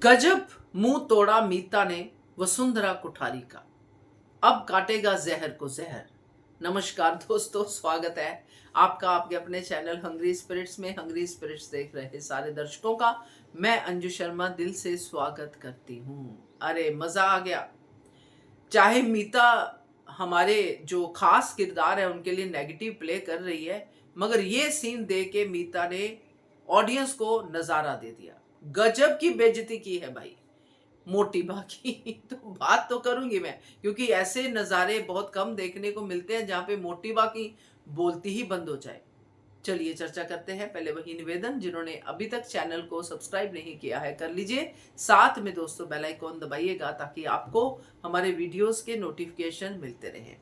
गजब मुंह तोड़ा मीता ने वसुंधरा कुठारी का, अब काटेगा जहर को जहर। नमस्कार दोस्तों, स्वागत है आपका आपके अपने चैनल हंग्री स्पिरिट्स में। हंग्री स्पिरिट्स देख रहे सारे दर्शकों का मैं अंजू शर्मा दिल से स्वागत करती हूँ। अरे मजा आ गया। चाहे मीता हमारे जो खास किरदार है उनके लिए नेगेटिव प्ले कर रही है, मगर ये सीन दे के मीता ने ऑडियंस को नजारा दे दिया। गजब की बेइज्जती की है भाई मोटी बा की। तो बात तो करूंगी मैं, क्योंकि ऐसे नज़ारे बहुत कम देखने को मिलते हैं जहां पे मोटी बा की बोलती ही बंद हो जाए। चलिए चर्चा करते हैं। पहले वही निवेदन, जिन्होंने अभी तक चैनल को सब्सक्राइब नहीं किया है कर लीजिए, साथ में दोस्तों बेल आइकॉन दबाइएगा ताकि आपको हमारे वीडियोस के नोटिफिकेशन मिलते रहें।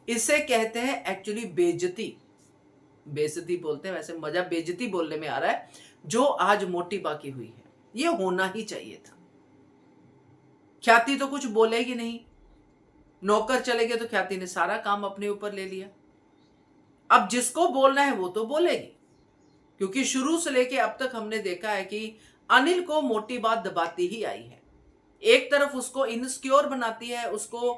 इसे कहते हैं एक्चुअली बेइज्जती। बेइज्जती बोलते हैं, वैसे मजा बेइज्जती बोलने में आ रहा है। जो आज मोटी बा की हुई है ये होना ही चाहिए था। ख्याति तो कुछ बोलेगी नहीं, नौकर चले गए तो ख्याति ने सारा काम अपने ऊपर ले लिया। अब जिसको बोलना है वो तो बोलेगी, क्योंकि शुरू से लेके अब तक हमने देखा है कि अनिल को मोटी बात दबाती ही आई है। एक तरफ उसको इनसिक्योर बनाती है, उसको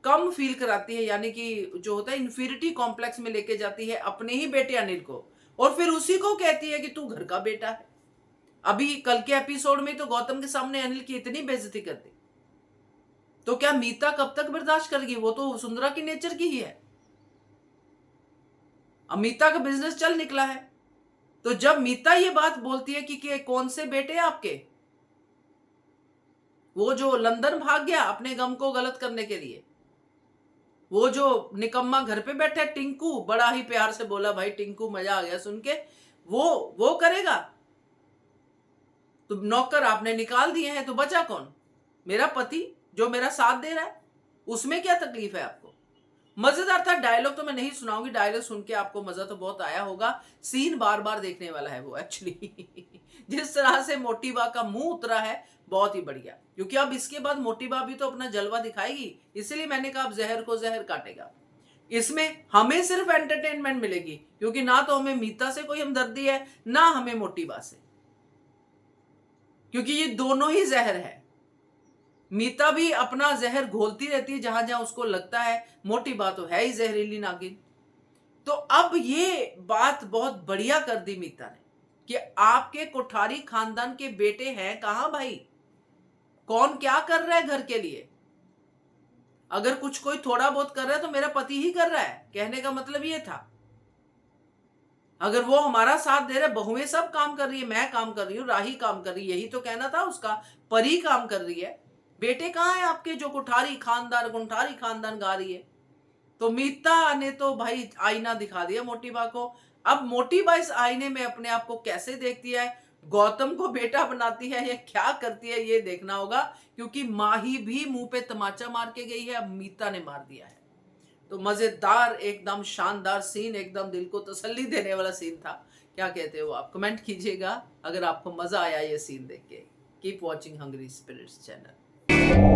कम फील कराती है, यानी कि जो होता है इन्फीरिटी कॉम्प्लेक्स में लेके जाती है अपने ही बेटे अनिल को, और फिर उसी को कहती है कि तू घर का बेटा है। अभी कल के एपिसोड में तो गौतम के सामने अनिल की इतनी बेइज्जती कर दी, तो क्या मीता कब तक बर्दाश्त करेगी? वो तो वसुंधरा की नेचर की ही है। अब मीता का बिजनेस चल निकला है, तो जब मीता ये बात बोलती है कि कौन से बेटे आपके, वो जो लंदन भाग गया अपने गम को गलत करने के लिए, वो जो निकम्मा घर पे बैठा है टिंकू, बड़ा ही प्यार से बोला भाई टिंकू, मजा आ गया सुन के, वो करेगा। तो नौकर आपने निकाल दिए हैं, तो बचा कौन? मेरा पति जो मेरा साथ दे रहा है। उसमें क्या तकलीफ है आपको? मजेदार था। डायलॉग तो मैं नहीं सुनाऊंगी, डायलॉग सुन के आपको मजा तो बहुत आया होगा। सीन बार बार देखने वाला है वो एक्चुअली। जिस तरह से मोटी बा का मुंह उतरा है बहुत ही बढ़िया, क्योंकि अब इसके बाद मोटी बा भी तो अपना जलवा दिखाएगी। इसलिए मैंने कहा अब जहर को जहर काटेगा। इसमें हमें सिर्फ एंटरटेनमेंट मिलेगी, क्योंकि ना तो हमें मीता से कोई हमदर्दी है ना हमें मोटी बा से, क्योंकि ये दोनों ही जहर है। मीता भी अपना जहर घोलती रहती है जहां जहां उसको लगता है, मोटी बात तो है ही जहरीली नागिन। तो अब ये बात बहुत बढ़िया कर दी मीता ने कि आपके कोठारी खानदान के बेटे हैं कहां भाई? कौन क्या कर रहा है घर के लिए? अगर कुछ कोई थोड़ा बहुत कर रहा है तो मेरा पति ही कर रहा है, कहने का मतलब ये था। अगर वो हमारा साथ दे रहे, बहुएं सब काम कर रही है, मैं काम कर रही हूँ, राही काम कर रही है, यही तो कहना था उसका। परी काम कर रही है, बेटे कहाँ है आपके जो कुठारी खानदान गा रही है? तो मीता ने तो भाई आईना दिखा दिया मोटी बा को। अब मोटी बा इस आईने में अपने आप को कैसे देखती है, गौतम को बेटा बनाती है या क्या करती है, ये देखना होगा। क्योंकि माही भी मुंह पे तमाचा मार के गई है, अब मीता ने मार दिया है। तो मजेदार, एकदम शानदार सीन, एकदम दिल को तसल्ली देने वाला सीन था। क्या कहते हो आप? कमेंट कीजिएगा अगर आपको मजा आया ये सीन देख के। Keep watching hungry spirits channel.